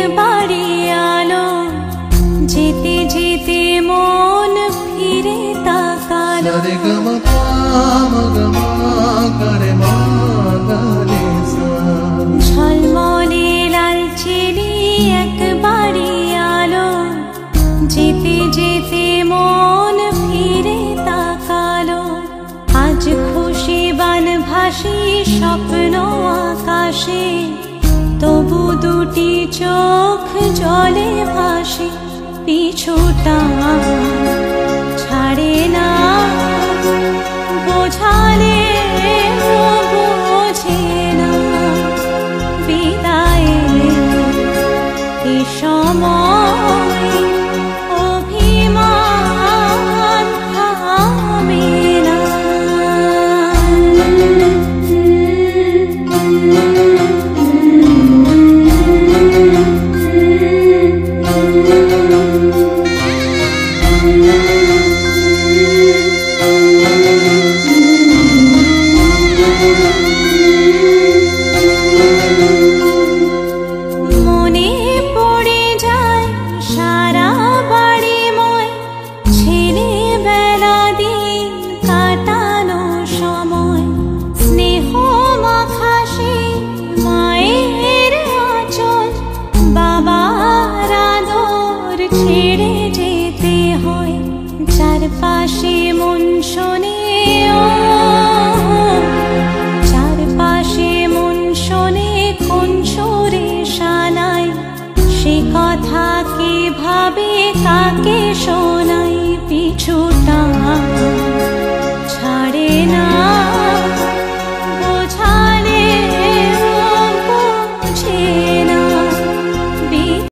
একবারে আলো যেতে যেতে মন ফিরে তাকালো ঝলমলে লালচেলি একবারে আলো যেতে যেতে মন ফিরে তাকালো আজ খুশি বানভাসী স্বপ্ন আকাশে তবু দুটি চোখ জলে ভাসে পিছুটা ছাড়ে না বোঝালে বোঝে না বিদায় এ সময় অভিমান থামে না চারপাশে মন শোনে চারপাশে মন শোনে কোন সুরে শানাই সে কথা কে ভাবে কাকে শোনাই পিছুটা